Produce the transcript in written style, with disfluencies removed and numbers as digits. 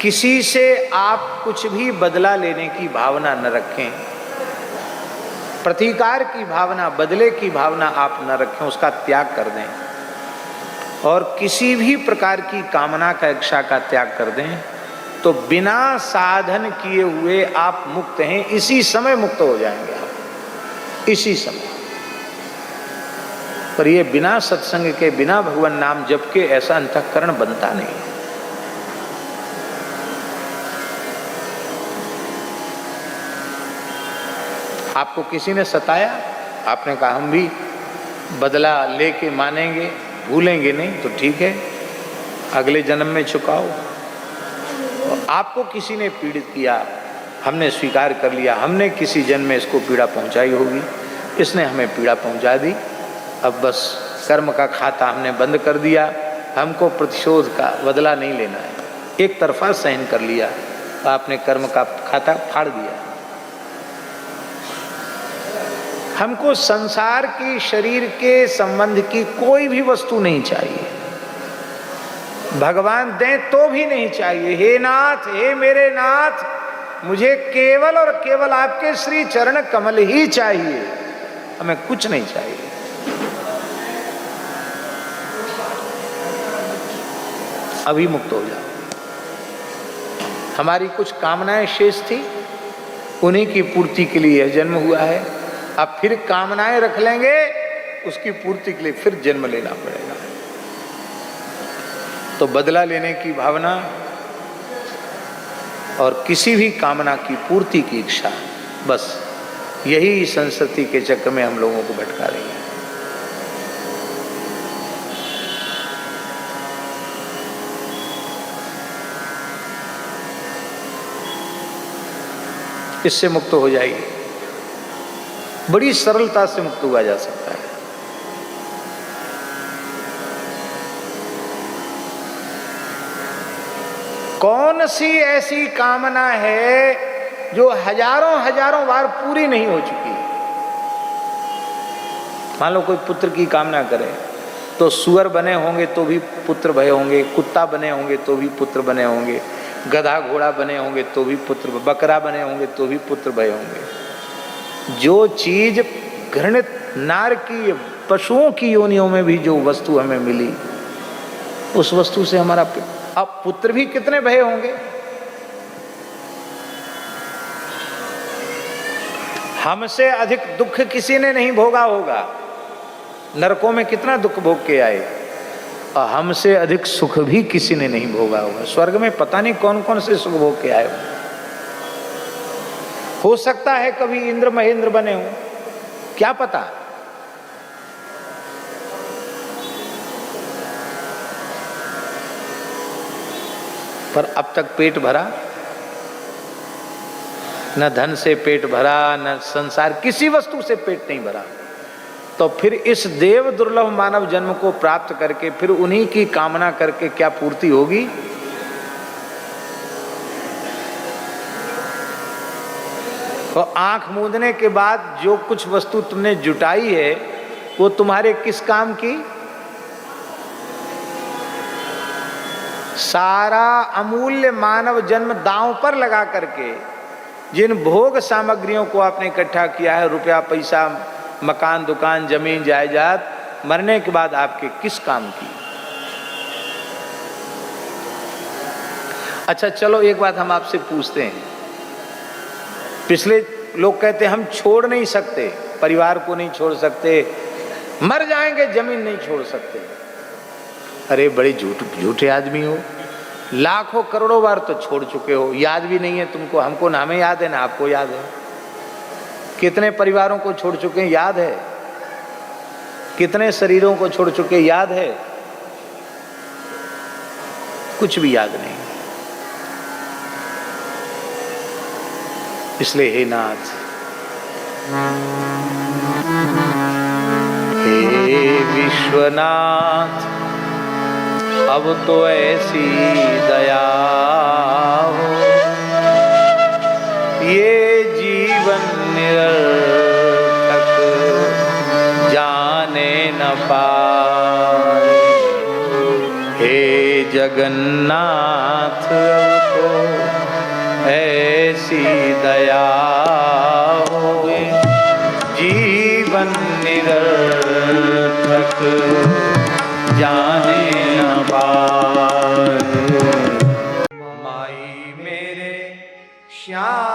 किसी से आप कुछ भी बदला लेने की भावना न रखें, प्रतिकार की भावना, बदले की भावना आप न रखें, उसका त्याग कर दें। और किसी भी प्रकार की कामना का, इच्छा का त्याग कर दें, तो बिना साधन किए हुए आप मुक्त हैं। इसी समय मुक्त हो जाएंगे आप, इसी समय। पर ये बिना सत्संग के, बिना भगवान नाम जप के ऐसा अंतःकरण बनता नहीं। आपको किसी ने सताया, आपने कहा हम भी बदला लेके मानेंगे, भूलेंगे नहीं, तो ठीक है, अगले जन्म में चुकाओ। आपको किसी ने पीड़ित किया, हमने स्वीकार कर लिया, हमने किसी जन्म में इसको पीड़ा पहुंचाई होगी, इसने हमें पीड़ा पहुंचा दी, अब बस कर्म का खाता हमने बंद कर दिया, हमको प्रतिशोध का बदला नहीं लेना है, एक तरफा सहन कर लिया, आपने कर्म का खाता फाड़ दिया। हमको संसार की, शरीर के संबंध की कोई भी वस्तु नहीं चाहिए, भगवान दें तो भी नहीं चाहिए। हे नाथ, हे मेरे नाथ, मुझे केवल और केवल आपके श्री चरण कमल ही चाहिए, हमें कुछ नहीं चाहिए। अभी मुक्त हो जाओ। हमारी कुछ कामनाएं शेष थी, उन्हीं की पूर्ति के लिए जन्म हुआ है। अब फिर कामनाएं रख लेंगे, उसकी पूर्ति के लिए फिर जन्म लेना पड़ेगा। तो बदला लेने की भावना और किसी भी कामना की पूर्ति की इच्छा, बस यही संस्कृति के चक्कर में हम लोगों को भटका रही है। इससे मुक्त हो जाइए, बड़ी सरलता से मुक्त हुआ जा सकता है। कौन सी ऐसी कामना है जो हजारों हजारों बार पूरी नहीं हो चुकी? मान लो कोई पुत्र की कामना करे, तो सुअर बने होंगे तो भी पुत्र भय होंगे, कुत्ता बने होंगे तो भी पुत्र बने होंगे, गधा घोड़ा बने होंगे तो भी पुत्र, बकरा बने होंगे तो भी पुत्र भय होंगे। जो चीज घृणित नार की, पशुओं की योनियों में भी जो वस्तु हमें मिली, उस वस्तु से हमारा अब पुत्र भी कितने भय होंगे। हमसे अधिक दुख किसी ने नहीं भोगा होगा, नरकों में कितना दुख भोग के आए, और हमसे अधिक सुख भी किसी ने नहीं भोगा होगा। स्वर्ग में पता नहीं कौन कौन से सुख भोग के आए हो सकता है कभी इंद्र महेंद्र बने हो, क्या पता। पर अब तक पेट भरा, न धन से पेट भरा, न संसार किसी वस्तु से पेट नहीं भरा, तो फिर इस देव दुर्लभ मानव जन्म को प्राप्त करके फिर उन्हीं की कामना करके क्या पूर्ति होगी? तो आंख मूंदने के बाद जो कुछ वस्तु तुमने जुटाई है वो तुम्हारे किस काम की? सारा अमूल्य मानव जन्म दांव पर लगा करके जिन भोग सामग्रियों को आपने इकट्ठा किया है, रुपया पैसा, मकान दुकान, जमीन जायदाद, मरने के बाद आपके किस काम की? अच्छा चलो एक बात हम आपसे पूछते हैं। पिछले लोग कहते हैं हम छोड़ नहीं सकते, परिवार को नहीं छोड़ सकते, मर जाएंगे जमीन नहीं छोड़ सकते। अरे बड़े झूठे आदमी हो, लाखों करोड़ों बार तो छोड़ चुके हो, याद भी नहीं है तुमको। हमको ना, हमें याद है ना आपको याद है। कितने परिवारों को छोड़ चुके हैं याद है? कितने शरीरों को छोड़ चुके याद है? कुछ भी याद नहीं। इसलिए हे नाथ, हे विश्वनाथ, अब तो ऐसी दया हो, ये जीवन निरर्थक जाने न पाए। हे जगन्नाथ को ऐसी दया होए, जीवन निरर्थक जाने न पाए। माई मेरे श्याम